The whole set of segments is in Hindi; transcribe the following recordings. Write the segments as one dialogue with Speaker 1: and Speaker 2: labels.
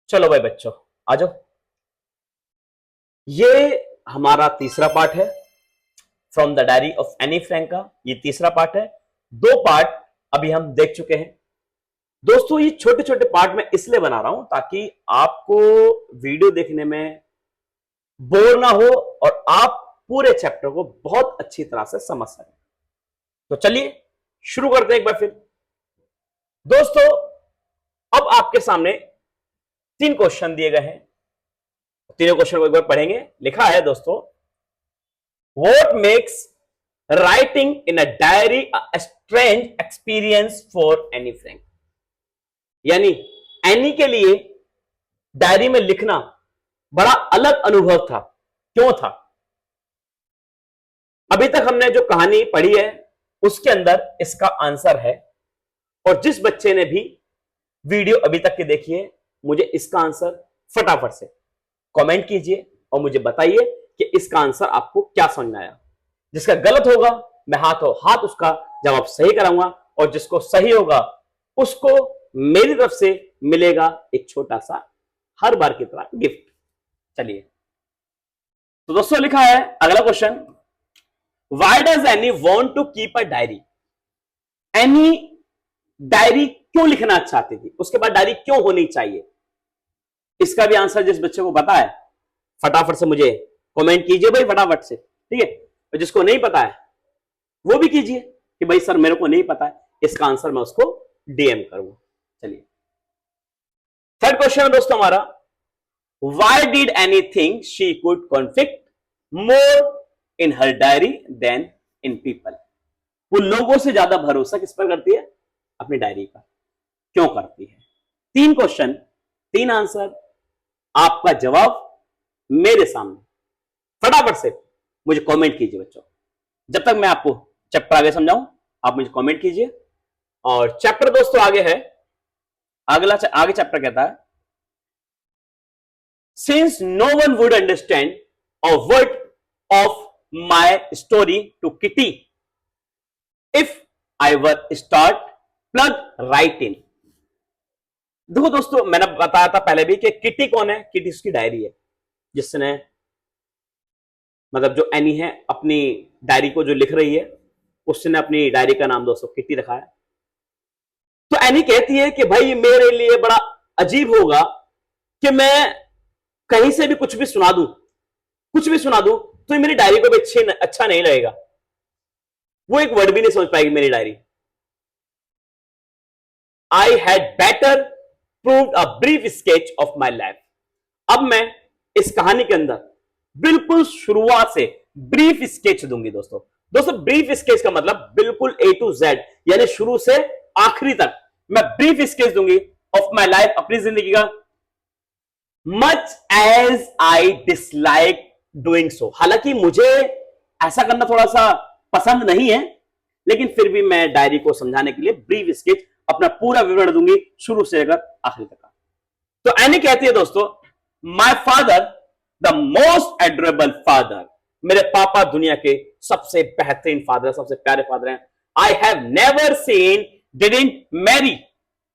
Speaker 1: चलो भाई बच्चों, आ जाओ। ये हमारा तीसरा पार्ट है from the diary of Anne Frank का। ये तीसरा पार्ट है। दो पार्ट अभी हम देख चुके हैं दोस्तों। ये छोटे छोटे पार्ट मैं इसलिए बना रहा हूं ताकि आपको वीडियो देखने में बोर ना हो और आप पूरे चैप्टर को बहुत अच्छी तरह से समझ सकें। तो चलिए शुरू करते हैं एक बार फिर दोस्तों। अब आपके सामने तीन क्वेश्चन दिए गए हैं। तीनों क्वेश्चन को एक बार पढ़ेंगे। लिखा है दोस्तों, what makes writing in a diary a strange experience for Anne Frank. यानी एनी के लिए डायरी में लिखना बड़ा अलग अनुभव था। क्यों था? अभी तक हमने जो कहानी पढ़ी है उसके अंदर इसका आंसर है। और जिस बच्चे ने भी वीडियो अभी तक की देखी है, मुझे इसका आंसर फटाफट से कमेंट कीजिए और मुझे बताइए कि इसका आंसर आपको क्या समझ में आया। जिसका गलत होगा मैं हाथों हाथ उसका जवाब सही कराऊंगा, और जिसको सही होगा उसको मेरी तरफ से मिलेगा एक छोटा सा हर बार की तरह गिफ्ट। चलिए तो दोस्तों, लिखा है अगला question, why does Anne want to keep a diary. Anne diary क्यों लिखना चाहती थी, उसके बाद डायरी क्यों होनी चाहिए। इसका भी आंसर जिस बच्चे को पता है फटाफट से मुझे कमेंट कीजिए भाई, फटाफट से, ठीक है। और जिसको नहीं पता है वो भी कीजिए कि भाई सर मेरे को नहीं पता है, इसका आंसर मैं उसको डीएम करूंगा। चलिए थर्ड क्वेश्चन दोस्तों हमारा, why did anything she could conflict more in her diary than in people. वो लोगों से ज्यादा भरोसा किस पर करती है? अपनी डायरी पर। क्यों करती है? तीन क्वेश्चन, तीन आंसर, आपका जवाब मेरे सामने। फटाफट से मुझे कमेंट कीजिए बच्चों। जब तक मैं आपको चैप्टर आगे समझाऊं आप मुझे कमेंट कीजिए। और चैप्टर दोस्तों आगे है, आगे चैप्टर कहता है, since no one would understand a word of my story to Kitty if I were start plug right in. देखो दोस्तों, मैंने बताया था पहले भी कि किटी कौन है। किटी उसकी डायरी है, जिसने मतलब जो एनी है अपनी डायरी को जो लिख रही है, उसने अपनी डायरी का नाम दोस्तों किटी रखा है। तो एनी कहती है कि भाई मेरे लिए बड़ा अजीब होगा कि मैं कहीं से भी कुछ भी सुना दूं, कुछ भी सुना दूं तो मेरी डायरी को भी अच्छा नहीं लगेगा। वो एक वर्ड भी नहीं समझ पाएगी मेरी diary. I had better proved a brief sketch of my life. अब मैं इस कहानी के अंदर बिल्कुल शुरुआत से ब्रीफ स्केच दूंगी दोस्तों। दोस्तों ब्रीफ स्केच का मतलब बिल्कुल ए टू जेड, यानी शुरू से आखिरी तक मैं ब्रीफ स्केच दूंगी ऑफ माई लाइफ, अपनी जिंदगी का। Much as I dislike doing so. हालांकि मुझे ऐसा करना थोड़ा सा पसंद नहीं है, लेकिन फिर भी मैं डायरी को समझाने के लिए ब्रीफ स्केच अपना पूरा विवरण दूंगी शुरू से लेकर आखिरी तक। तो एनी कहती है दोस्तों, my father the most adorable father. मेरे पापा दुनिया के सबसे बेहतरीन फादर, सबसे प्यारे फादर हैं। I have never seen didn't marry.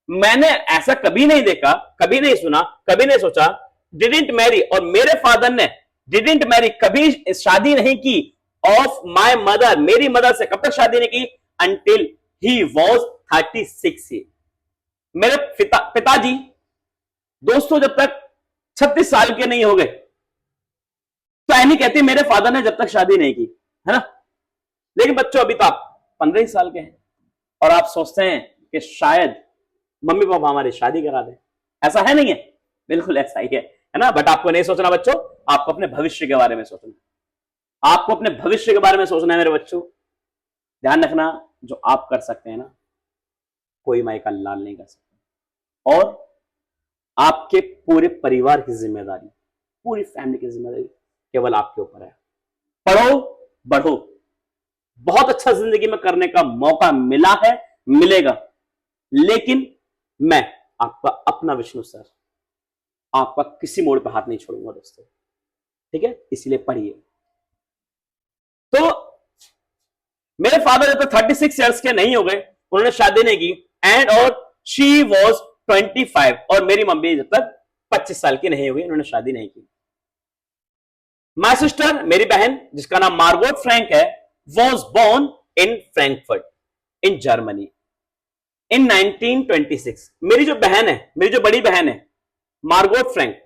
Speaker 1: मैंने ऐसा कभी नहीं देखा, कभी नहीं सुना, कभी नहीं सोचा डिडंट मैरी। और मेरे फादर ने डिडंट मैरी, कभी शादी नहीं की। ऑफ माय मदर, मेरी मदर से कब तक शादी नहीं की? Until he was 36 year. मेरे पिताजी दोस्तों जब तक 36 साल के नहीं हो गए। तो एनी कहती है मेरे फादर ने जब तक शादी नहीं की, है ना। लेकिन बच्चों अभी तो आप 15 साल के हैं और आप सोचते हैं कि शायद मम्मी पापा हमारी शादी करा दें। ऐसा है नहीं है? बिल्कुल ऐसा ही है ना। बट आपको नहीं सोचना बच्चों, आपको अपने भविष्य के बारे में सोचना। आपको अपने भविष्य के बारे में सोचना है मेरे बच्चों। ध्यान रखना, जो आप कर सकते हैं ना, कोई माई का लाल नहीं कर सकता। और आपके पूरे परिवार की जिम्मेदारी, पूरी फैमिली की जिम्मेदारी केवल आपके ऊपर है। पढ़ो, बढ़ो। बहुत अच्छा जिंदगी में करने का मौका मिला है, मिलेगा। लेकिन मैं आपका अपना विष्णु सर आपका किसी मोड़ पर हाथ नहीं छोड़ूंगा दोस्तों, ठीक है। इसीलिए पढ़िए। तो मेरे फादर जब तक 36 ईयर्स के नहीं हो गए, उन्होंने शादी नहीं की। एंड और शी वॉज 25, और मेरी मम्मी जब तक 25 साल की नहीं हुई, उन्होंने शादी नहीं की। माय सिस्टर, मेरी बहन जिसका नाम मार्गोट फ्रैंक है, was born in Frankfurt in Germany in 1926। मेरी जो बहन है, मेरी जो बड़ी बहन है मार्गोट फ्रैंक,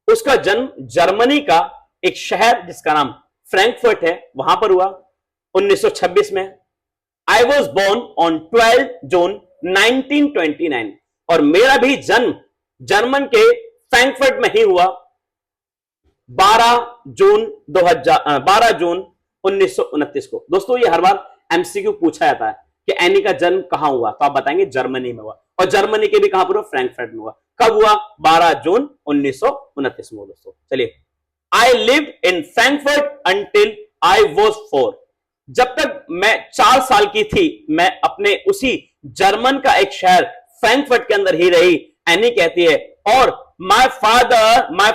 Speaker 1: उसका जन्म जर्मनी का एक शहर जिसका नाम फ्रैंकफर्ट है वहां पर हुआ 1926 में। आई वॉज बोर्न ऑन 12 जून 1929 और मेरा भी जन्म जर्मन के फ्रैंकफर्ट में ही हुआ 12 जून 1929 को। दोस्तों ये हर बार एमसीक्यू पूछा जाता है कि एनी का जन्म कहां हुआ, तो आप बताएंगे जर्मनी में हुआ, और जर्मनी के भी कहां पर हुआ, फ्रैंकफर्ट में हुआ। कब हुआ? 12 जून 1929 में। दोस्तों चलिए, I live in Frankfurt until I was 4। जब तक मैं 4 साल की थी मैं अपने उसी जर्मन का एक शहर फ्रैंकफर्ट के अंदर ही रही, एनी कहती है। और my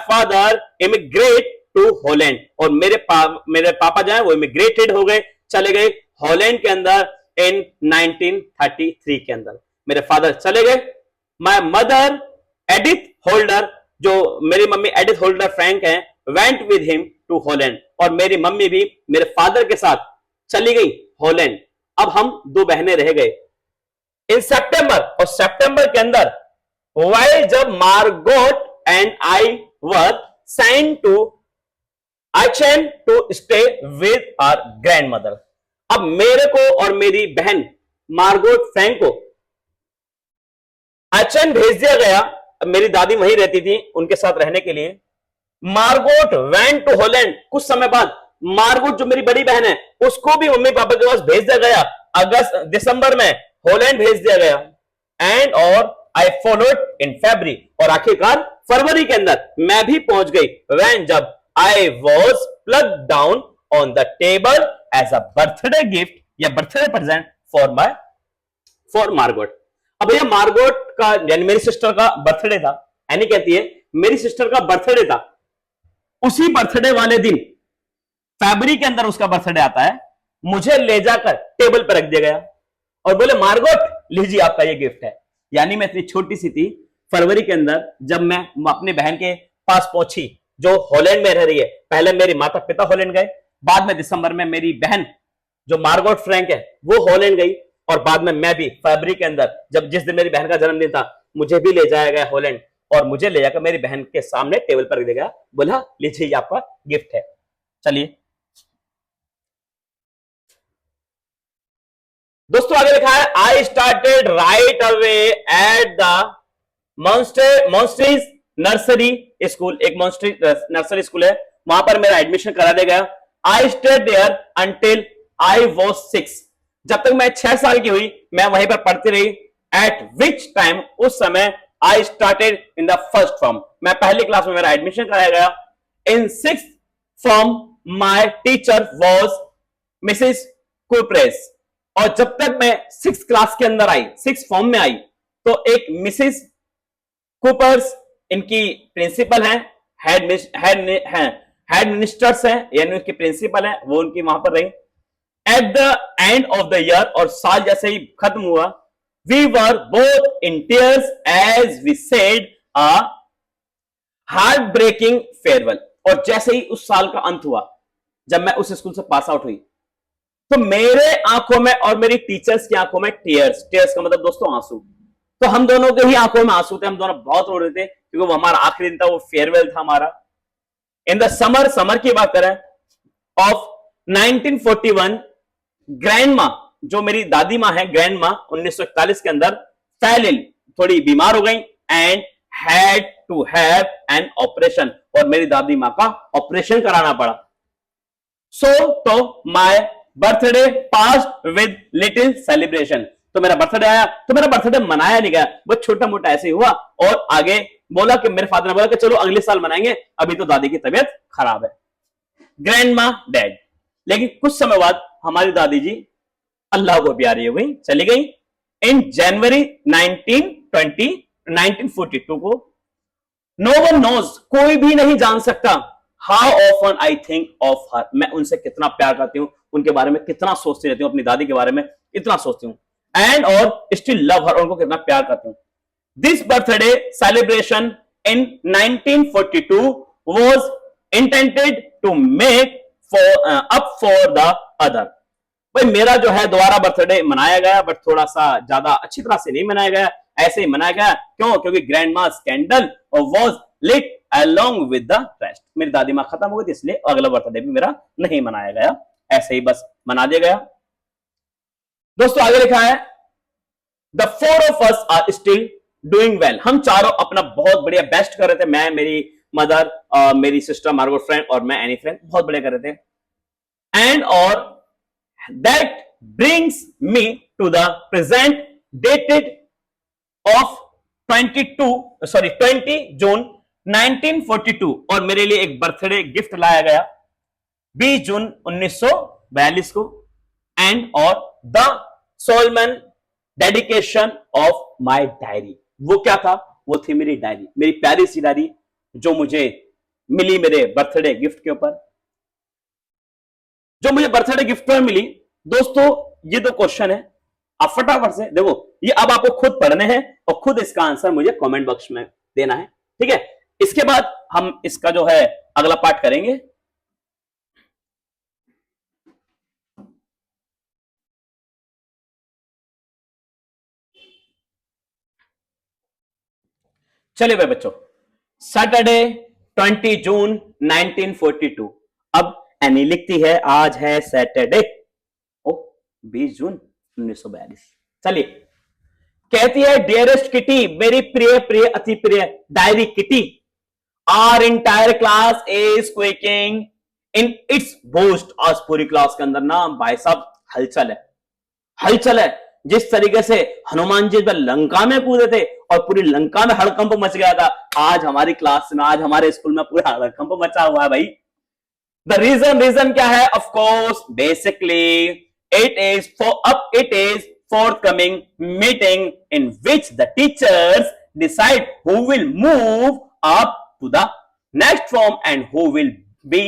Speaker 1: father immigrate to Holland, और मेरे पापा जो है वो इमिग्रेटेड हो गए, चले गए हॉलैंड के अंदर इन 1933 के अंदर मेरे फादर चले गए। माय मदर एडिथ होल्डर, जो मेरी मम्मी एडिथ होल्डर फ्रैंक हैं, went with him to Holland, और मेरी मम्मी भी मेरे फादर के साथ चली गई हॉलैंड। अब हम 2 बहनें रह गए इन सितंबर, और सितंबर के अंदर वाइल जब Margot and I were sent to Aachen to stay with our grandmother. अब मेरे को और मेरी बहन मार्गोट फ्रैंक को आइचेन भेज दिया गया। मेरी दादी वहीं रहती थी उनके साथ रहने के लिए। मार्गोट वेंट टू हॉलैंड, कुछ समय बाद मार्गोट जो मेरी बड़ी बहन है उसको भी मम्मी पापा के पास भेज दिया गया। दिसंबर में हॉलैंड भेज दिया गया। एंड और आई फॉलोड इन फरवरी, और आखिरकार फरवरी के अंदर मैं भी पहुंच गई। व्हेन जब I was plugged down on the table as a birthday gift या बर्थडे प्रेजेंट फॉर मार्गोट। अब भैया मार्गोट का यानी मेरी सिस्टर का बर्थडे था, एनी कहती है मेरी सिस्टर का बर्थडे था, उसी बर्थडे वाले दिन फरवरी के अंदर उसका बर्थडे आता है, मुझे ले जाकर टेबल पर रख दिया गया और बोले मार्गोट लीजिए आपका ये गिफ्ट है। यानी मैं इतनी छोटी सी थी, फरवरी के अंदर जब मैं अपनी बहन के पास पहुंची जो हॉलैंड में रह रही है। पहले मेरे माता पिता हॉलैंड गए, बाद में दिसंबर में मेरी बहन जो मार्गोट फ्रैंक है वो हॉलैंड गई, और बाद में मैं भी फरवरी के अंदर जब जिस दिन मेरी बहन का जन्मदिन था मुझे भी ले जाया गया हॉलैंड, और मुझे ले जाकर मेरी बहन के सामने टेबल पर रख दिया गया, बोला लीजिए ये आपका गिफ्ट है। चलिए दोस्तों आगे लिखा है I started right away at the Monstry's nursery school. एक मॉन्स्ट्री नर्सरी स्कूल है, वहां पर मेरा एडमिशन करा दिया गया। I stayed there until I was 6। जब तक मैं 6 साल की हुई मैं वहीं पर पढ़ती रही। एट विच टाइम, उस समय I started in the first form, मैं पहली क्लास में मेरा एडमिशन कराया गया। In 6th form my teacher was Mrs Kupres, और जब तक मैं 6th क्लास के अंदर आई, 6th फॉर्म में आई, तो एक मिसेस कूपर्स इनकी प्रिंसिपल हैं, हेड मिनिस्टर्स हैं, यानी उसकी प्रिंसिपल हैं, वो उनकी वहां पर रही। At the end of the year, और साल जैसे ही खत्म हुआ, we were both in tears as we said a heartbreaking farewell. और जैसे ही उस साल का अंत हुआ, जब मैं उस स्कूल से पास आउट हुई, तो मेरे आंखों में और मेरी टीचर्स की आंखों में टीयर्स का मतलब दोस्तों आंसू, तो हम दोनों के ही आंखों में आंसू थे, हम दोनों बहुत रो रहे थे क्योंकि वो हमारा आखिरी दिन था, वो फेयरवेल था हमारा। इन द समर की बात करें ऑफ 1941, ग्रैंडमा जो मेरी दादी मां है, ग्रैंडमा 1941 के अंदर फेल इल, थोड़ी बीमार हो गई, and had to have an operation, और मेरी दादी मां का ऑपरेशन कराना पड़ा। तो my birthday passed with little celebration, तो मेरा बर्थडे आया, तो मेरा बर्थडे मनाया नहीं गया, वो छोटा मोटा ऐसे ही हुआ। और आगे बोला कि मेरे फादर ने बोला कि चलो अगले साल मनाएंगे, अभी तो दादी की तबीयत खराब है। ग्रैंडमा डेड, लेकिन कुछ समय बाद हमारी दादी जी अल्लाह को प्यारी हो गई, चली गई। इन जनवरी 1942 को, नो वन नोज, कोई भी नहीं जान सकता, how often I think of her, मैं उनसे कितना प्यार करती हूं, उनके बारे में कितना सोचती रहती हूं, अपनी दादी के बारे में इतना सोचती हूं, एंड और स्टिल लव हर, उनको कितना प्यार करती हूं। This birthday celebration in 1942 was intended to make up for the other। भाई मेरा जो है दोबारा बर्थडे मनाया गया, बट थोड़ा सा ज्यादा अच्छी तरह से नहीं मनाया गया, ऐसे ही मनाया गया। क्यों? क्योंकि grandma's candle was lit along with the rest. मेरी दादी माँ खत्म हो गई थी, इसलिए अगला बर्थडे भी मेरा नहीं मनाया गया, ऐसे ही बस मना दिया गया। दोस्तों आगे लिखा है the four of us are still doing well. हम चारों अपना बहुत बढ़िया बेस्ट कर रहे थे। मैं, मेरी मदर, मेरी सिस्टर मार्गरेट फ्रेंड और मैं एनी फ्रेंड, बहुत बढ़िया कर रहे थे। एंड और that brings me to the present dated of 20 June 1942। और मेरे लिए एक बर्थडे गिफ्ट लाया गया 20 जून 1942 को। एंड और the Solomon dedication of my diary. वो क्या था? वो थी मेरी डायरी, मेरी प्यारी सी डायरी जो मुझे मिली मेरे बर्थडे गिफ्ट के ऊपर, जो मुझे बर्थडे गिफ्ट पर मिली। दोस्तों ये दो क्वेश्चन है, आप फटाफट से देखो, ये अब आपको खुद पढ़ने हैं और खुद इसका आंसर मुझे कमेंट बॉक्स में देना है, ठीक है? इसके बाद हम इसका जो है अगला पार्ट करेंगे। चलिए भाई बच्चों, सैटरडे 20 जून 1942। अब एनी लिखती है आज है सैटरडे, ओ 20 जून 1942। चलिए, कहती है डियरेस्ट किटी, मेरी प्रिय प्रिय अति प्रिय diary Kitty, our entire class is quicking in its boost. आज पूरी क्लास के अंदर ना भाई साहब हलचल है, हलचल है। जिस तरीके से हनुमान जी जब लंका में कूदे थे और पूरी लंका में हड़कंप मच गया था, आज हमारी क्लास में, आज हमारे स्कूल में पूरा हड़कंप मचा हुआ है भाई। द रीजन क्या है? Of course basically it is forthcoming meeting in which the teachers decide who will move up to the next form and who will be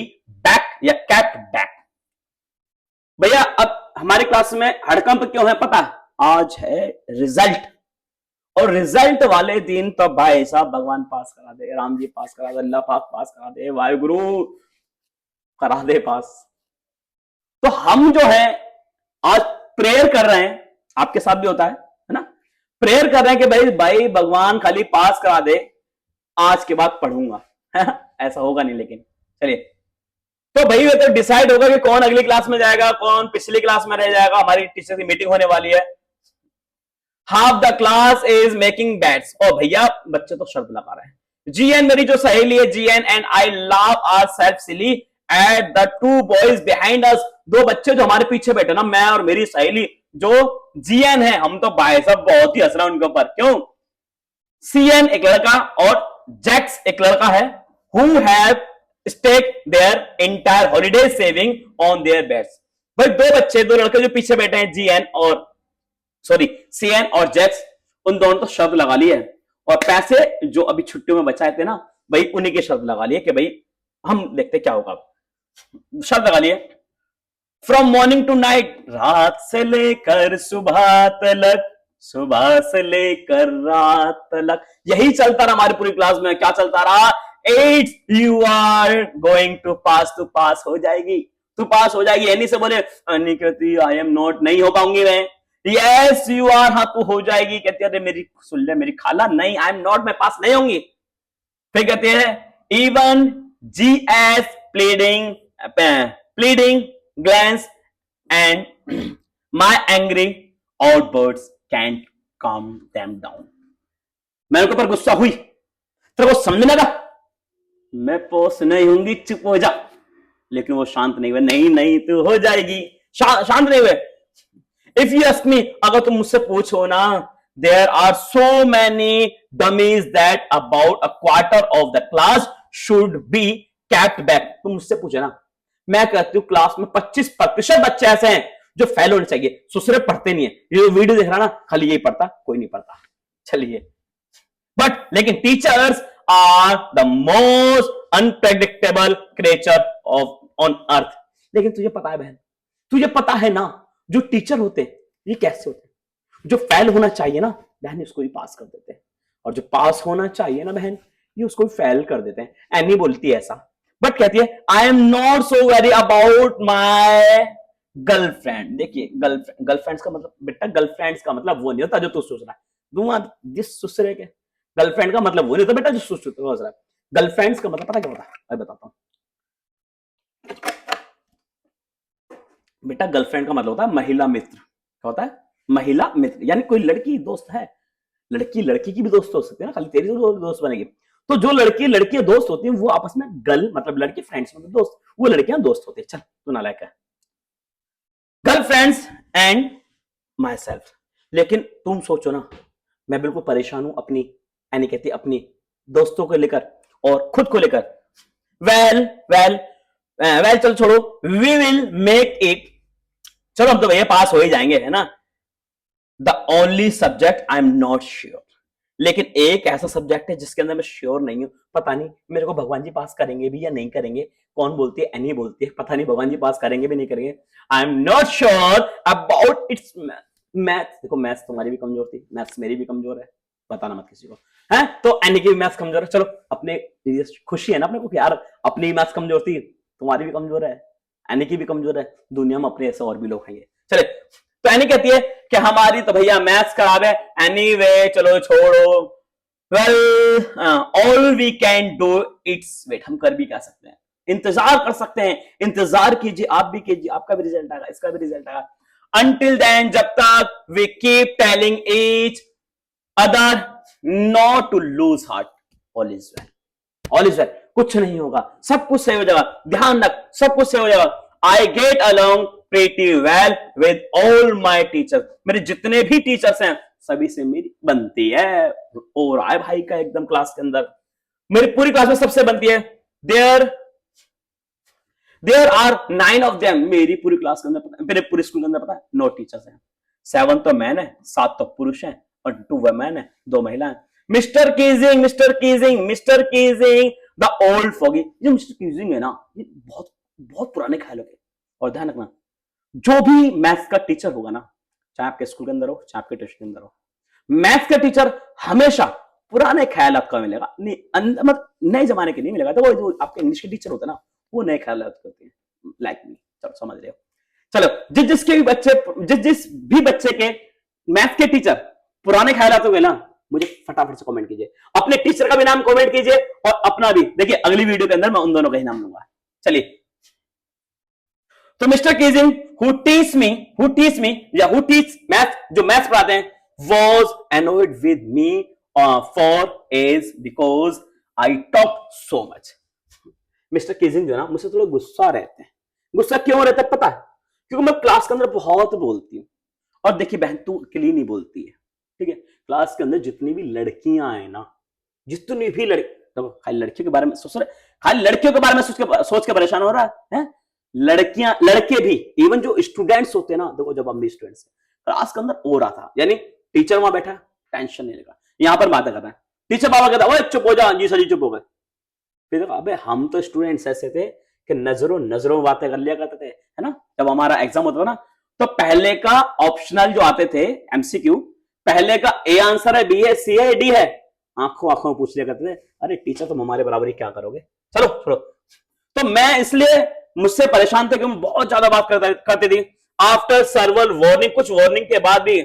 Speaker 1: back या kept back। भैया अब हमारी क्लास में हड़कंप क्यों है पता है? आज है रिजल्ट, और रिजल्ट वाले दिन तो भाई साहब भगवान पास करा दे, राम जी पास करा दे, अल्लाह पाक पास करा दे, वाहिगुरु करा दे पास। तो हम जो है आज प्रेयर कर रहे हैं, आपके साथ भी होता है ना? प्रेयर कर रहे हैं कि भाई भगवान खाली पास करा दे, आज के बाद पढ़ूंगा। ऐसा होगा नहीं, लेकिन चलिए, तो भाई ये तो डिसाइड होगा कि कौन अगली क्लास में जाएगा, कौन पिछली क्लास में रह जाएगा। हमारी टीचर की मीटिंग होने वाली है। Half the class is making bats. ओ भैया बच्चे तो शर्त लगा रहे हैं। जीएन मेरी जो सहेली है, Jean and I laugh our self silly at the two boys behind us. दो बच्चे जो हमारे पीछे बैठे ना, मैं और मेरी सहेली जो जीएन है, हम तो भाई साहब बहुत ही हंस रहे हैं उनके ऊपर। क्यों? सीएन एक लड़का और जैक्स एक लड़का है, who have stake their entire holiday saving on their beds. भाई दो बच्चे, दो लड़के जो पीछे बैठे हैं, सीएन और जैक्स, उन दोनों तो शर्त लगा ली है, और पैसे जो अभी छुट्टियों में बचाए थे ना भाई, उन्हीं की शर्त लगा ली है कि भाई हम देखते क्या होगा। शर्त लगा ली है फ्रॉम मॉर्निंग टू नाइट, रात से लेकर सुबह तलक, सुबह से लेकर रात तलक। यही चलता रहा हमारी पूरी क्लास में। क्या चलता रहा? एट्स यू आर गोइंग टू पास, तू पास हो जाएगी, तू पास हो जाएगी। एनी से बोले अन्नी कहती आई एम नॉट, नहीं हो पाऊंगी मैं। यस यू आर, हाँ तू हो जाएगी। कहती है अरे मेरी सुन ले मेरी खाला, नहीं आई एम नॉट, मैं पास नहीं होंगी। फिर कहते हैं even G S pleading glance and my angry outbursts can't calm them down। मेरे ऊपर गुस्सा हुई, तेरे को समझ लगा मैं पास नहीं होंगी, चुप हो जा। लेकिन वो शांत नहीं हुए, नहीं तू हो जाएगी, शांत नहीं हुए। इफ यू आस्क मी, अगर तुम मुझसे पूछो ना, there are so many dummies that about a quarter of the class should be kept back. तुम मुझसे पूछे ना, मैं कहती हूं क्लास में 25% बच्चे ऐसे हैं जो फेल होने चाहिए, दूसरे पढ़ते नहीं है। ये वीडियो देख रहा ना, खाली यही पढ़ता, कोई नहीं पढ़ता। चलिए, बट लेकिन teachers are the most unpredictable creature of on earth. लेकिन तुझे पता है बहन, तुझे पता है ना, जो टीचर होते हैं ये कैसे होते हैं? जो फेल होना चाहिए ना बहन, इसको ही पास कर देते हैं, और जो पास होना चाहिए ना बहन, ये उसको फेल कर देते हैं। एनी बोलती है ऐसा, बट कहती है I am not so very about my girlfriend. देखिए गर्लफ्रेंड्स का मतलब बेटा, गर्लफ्रेंड्स का मतलब वो नहीं होता जो तू सोच रहा है। दूंगा जिस दूसरे के गर्लफ्रेंड का मतलब वो नहीं होता बेटा जो सोच रहा है। गर्लफ्रेंड्स का मतलब पता क्या होता है, मैं बताता हूं बेटा। गर्लफ्रेंड का मतलब होता है महिला मित्र। क्या होता है? महिला मित्र, यानी कोई लड़की दोस्त है, लड़की लड़की की भी दोस्त हो सकती है ना, खाली तेरी दोस्त बनेगी। तो जो लड़की लड़कियां दोस्त होती हैं वो आपस में गर्ल मतलब लड़की फ्रेंड्स मतलब दोस्त, वो लड़कियां दोस्त होती है। चल तू नालायक है। Girl friends and my self. लेकिन तुम सोचो ना, मैं बिल्कुल परेशान हूं अपनी, यानी कहती अपनी दोस्तों को लेकर और खुद को लेकर। वेल वेल वेल चल छोड़ो, वी विल मेक इट। चलो हम तो भैया पास हो ही जाएंगे, है ना। The only subject I am not sure. लेकिन एक ऐसा सब्जेक्ट है जिसके अंदर मैं श्योर नहीं हूं। पता नहीं मेरे को भगवान जी पास करेंगे भी या नहीं करेंगे। कौन बोलती है? एनी बोलती है। पता नहीं भगवान जी पास करेंगे भी नहीं करेंगे। I am not sure about it's math. देखो मैथ्स तुम्हारी भी कमजोर थी, मैथ्स मेरी भी कमजोर है, बताना मत किसी को, है। तो एनी की भी मैथ्स कमजोर है। चलो अपने खुशी है ना अपने को कि यार अपनी मैथ्स कमजोर थी, तुम्हारी भी कमजोर है, एनी की भी कमजोर है, दुनिया में अपने ऐसे और भी लोग हैं। चले, तो एनी कहती है कि हमारी तो भैया मैथ्स खराब है। एनीवे चलो छोड़ो। Well all we can do it's wait. हम कर भी क्या सकते हैं, इंतजार कर सकते हैं। इंतजार कीजिए, आप भी कीजिए, आपका भी रिजल्ट आएगा, इसका भी रिजल्ट आएगा। अंटिल देन, जब तक we keep telling each other not to lose heart, all is well, all is well. कुछ नहीं होगा, सब कुछ सही हो जाएगा, ध्यान रख, सब कुछ सही हो जाएगा। I get along pretty well with all my teachers. मेरे जितने भी टीचर्स हैं सभी से मेरी बनती है। और आए भाई का एकदम क्लास के अंदर, मेरी पूरी क्लास में सबसे बनती है। There are 9 of them. मेरी पूरी क्लास के अंदर, मेरे पूरे स्कूल के अंदर पता है 9 टीचर्स हैं। 7 तो मैन है, 7 तो पुरुष हैं और 2 वुमेन है, 2 महिला है। Mister Keesing, mister Keesing, mister Keesing the old foggy. जो मिस्टर कीजिंग है ना, ये बहुत बहुत पुराने ख्यालों के। और ध्यान रखना, जो भी मैथ्स का टीचर होगा ना, चाहे आपके स्कूल के अंदर हो चाहे आपके ट्यूशन के अंदर हो, मैथ्स का टीचर हमेशा पुराने ख्याल आपका मिलेगा, मतलब नए जमाने के नहीं मिलेगा। तो वो जो आपके इंग्लिश के टीचर होते हैं ना, वो नए ख्याल करते हैं, लाइक मी। चलो समझ रहे हो। चलो जिस भी बच्चे के मैथ्स के टीचर पुराने ख्याल आते हुए ना, मुझे फटाफट से कमेंट कीजिए, अपने टीचर का भी नाम कमेंट कीजिए और अपना भी। देखिए अगली वीडियो के अंदर मैं उन दोनों का ही नाम लूंगा। चलिए, तो mister Keesing who teach me या हु टीच मैथ, जो मैथ्स पढ़ाते हैं, was annoyed with me for is because I talk so much। Mister Keesing जो है ना, मुझसे थोड़ा गुस्सा रहते हैं। गुस्सा क्यों रहता है पता है? क्योंकि मैं क्लास के अंदर बहुत बोलती हूँ। और देखिए बहन, तू अकेली नहीं बोलती है, ठीक है। क्लास के अंदर जितनी भी लड़कियां हैं ना, जितनी भी तो खाली लड़कियों के बारे में सोच रहे, खाली लड़कियों के बारे में सोच के परेशान हो रहा है। लड़कियां लड़के भी, इवन जो स्टूडेंट्स होते हैं ना, देखो जब हम भी स्टूडेंट्स क्लास के अंदर हो रहा था, यानी टीचर वहां बैठा, टेंशन नहीं लगा, यहां पर बातें कर रहा है। टीचर बाबा कहता है चुप हो जा, जी सर जी चुप हो गए। फिर देखो अबे हम तो स्टूडेंट्स ऐसे थे कि नजरों नजरों बातें कर लिया करते थे, है ना। जब हमारा एग्जाम होता था ना, तो पहले का ऑप्शनल जो आते थे एमसीक्यू, पहले का ए आंसर है, बी है, सी है, डी है, आंखों आंखों पूछ लिया करते थे। अरे टीचर तुम हमारे बराबर ही क्या करोगे, चलो छोड़ो। तो मैं इसलिए मुझसे परेशान थे कि मैं बहुत ज्यादा बात करती थी। आफ्टर सर्वल वार्निंग, कुछ वार्निंग के बाद भी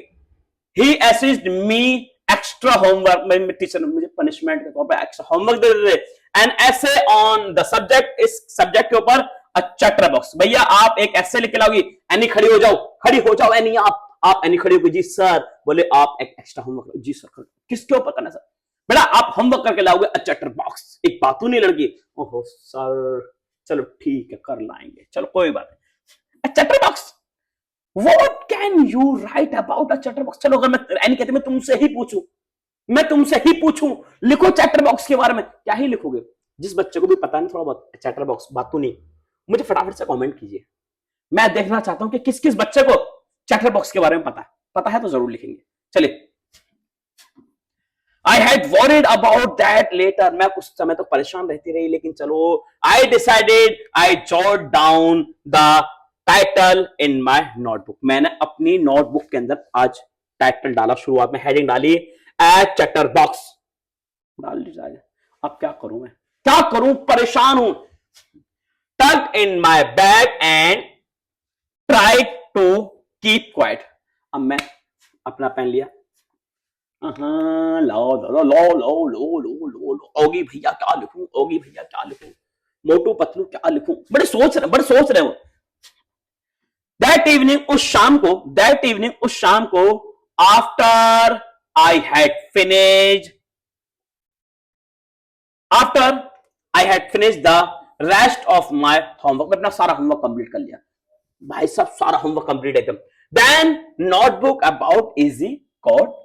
Speaker 1: ही assist me extra homework. Teacher ने मुझे पनिशमेंट के तौर पर एक्स्ट्रा होमवर्क दे देते थे। एन ऐसे ऑन द सब्जेक्ट, इस सब्जेक्ट के ऊपर अ चैप्टर बॉक्स। भैया आप एक ऐसे लिख के लाओगी, एनी खड़ी हो जाओ, खड़ी हो जाओ एनी, आप एनी खड़ी होगी, जी सर। बोले आप एक एक्स्ट्रा होमवर्क, जी सर। किसके ऊपर करना सर? बेटा आप होमवर्क करके लाओगे अ चैप्टर बॉक्स। एक बात तो नहीं लड़की, ओहो सर चलो ठीक है कर लाएंगे, चलो कोई बात नहीं। A chapter box, What can you write about a chapter box? चलो अगर मैं एनी कहती मैं तुमसे ही पूछूं लिखो चैप्टर बॉक्स के बारे में, क्या ही लिखोगे? जिस बच्चे को भी पता नहीं थोड़ा बहुत चैप्टर बॉक्स बात तो नहीं, मुझे फटाफट से कमेंट कीजिए। मैं देखना चाहता हूं कि किस किस बच्चे को चैप्टर बॉक्स के बारे में पता है तो जरूर लिखेंगे। चलिए, I had worried about that later। मैं कुछ समय तक परेशान रहती रही, लेकिन चलो I decided I jot down the title in my notebook. मैंने अपनी नोटबुक के अंदर आज टाइटल डाला, शुरुआत में हेडिंग डाली एट चैप्टर बॉक्स डाल दी। अब क्या करूं मैं, क्या करूं, परेशान हूं। Tuck in my bag and try to keep quiet. अब मैं अपना पेन लिया, लो लो लो लो लो लो लो लो लो, ओगी भैया क्या लिखूं, ओगी भैया क्या लिखूं, मोटू पतलू क्या लिखूं, बड़े सोच रहे हो। दैट इवनिंग, उस शाम को after I had finish the rest of my homework, मैं अपना सारा होमवर्क कंप्लीट कर लिया भाई साहब, सारा होमवर्क कंप्लीट एकदम। Then notebook about easy caught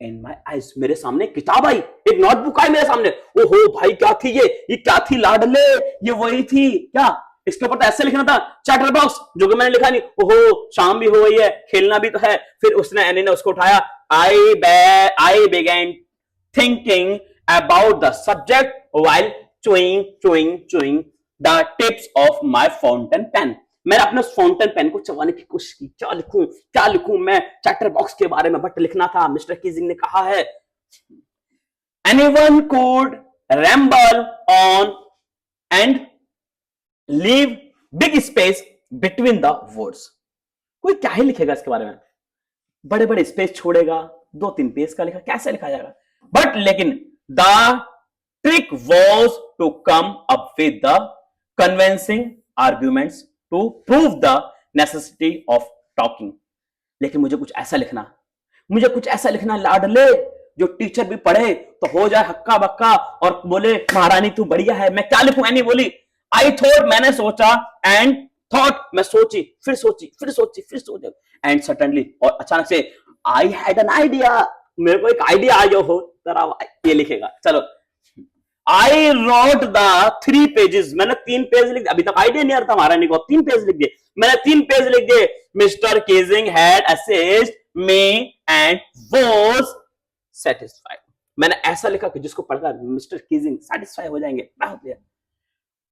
Speaker 1: in my eyes, मेरे सामने किताब आई, एक नोटबुक आई मेरे सामने। ओहो भाई क्या थी ये क्या थी लाडले, ये वही थी क्या, इसके ऊपर तो ऐसे लिखना था चैटर बॉक्स, जो कि मैंने लिखा नहीं। ओहो शाम भी हो गई है, खेलना भी तो है। फिर उसने एनी ने उसको उठाया, आई began thinking about the subject while chewing the tips of my fountain pen. मैंने अपने फाउंटेन पेन को चबाने की कोशिश की, क्या लिखूं मैं चैटर बॉक्स के बारे में, बट लिखना था, मिस्टर कीजिंग ने कहा है। Anyone could ramble on and leave big space between the words. कोई क्या ही लिखेगा इसके बारे में, बड़े बड़े स्पेस छोड़ेगा, 2-3 पेज का लिखा, कैसे लिखा जाएगा। बट लेकिन the trick was to come up with the convincing arguments to prove the necessity of talking. लेकिन मुझे कुछ ऐसा लिखना लाडले, जो टीचर भी पढ़े तो हो जाए हक्का बक्का और बोले महारानी तू बढ़िया है। मैं क्या लिखूं, एनी बोली। आई थॉट, मैंने सोचा, एंड थॉट, मैं सोची, फिर सोची एंड सडनली, और अचानक से, आई हैड एन आइडिया, मेरे को एक आइडिया आ गया हो तरह, ये लिखेगा। चलो, आई रोट द 3 पेजेस, मैंने 3 पेज लिख दिए, अभी तक आइडिया नहीं आ रहा था महारानी को, 3 पेज लिख दिए, मैंने 3 पेज लिख दिए। Mister Keesing had assisted me and was satisfied. मैंने ऐसा लिखा कि जिसको पढ़कर मिस्टर कीजिंग सेटिस्फाई हो जाएंगे।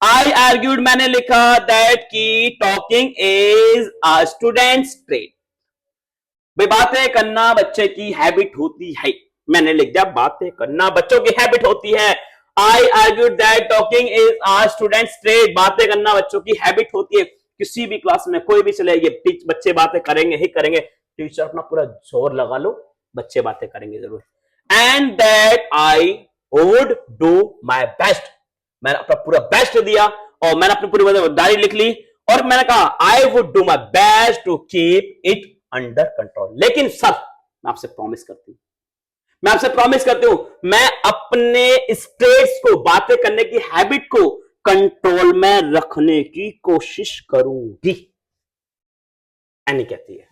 Speaker 1: आई आर्ग्यूड, मैंने लिखा दैट की talking is a students trade, भाई बातें करना बच्चे की हैबिट होती है। मैंने लिख दिया बातें करना बच्चों की हैबिट होती है। I argued that talking is a students trade, बातें करना बच्चों की हैबिट होती है। किसी भी क्लास में कोई भी चले, ये बच्चे बातें करेंगे ही करेंगे, टीचर अपना पूरा जोर लगा लो, बच्चे बातें करेंगे जरूर। And that I would do my best, मैंने अपना पूरा बेस्ट दिया और मैंने अपनी पूरी डायरी लिख ली और मैंने कहा I would do my best to keep it under control. लेकिन सर, मैं आपसे प्रॉमिस करती हूं, मैं अपने स्टेट्स को, बातें करने की हैबिट को कंट्रोल में रखने की कोशिश करूंगी। एनी कहती है।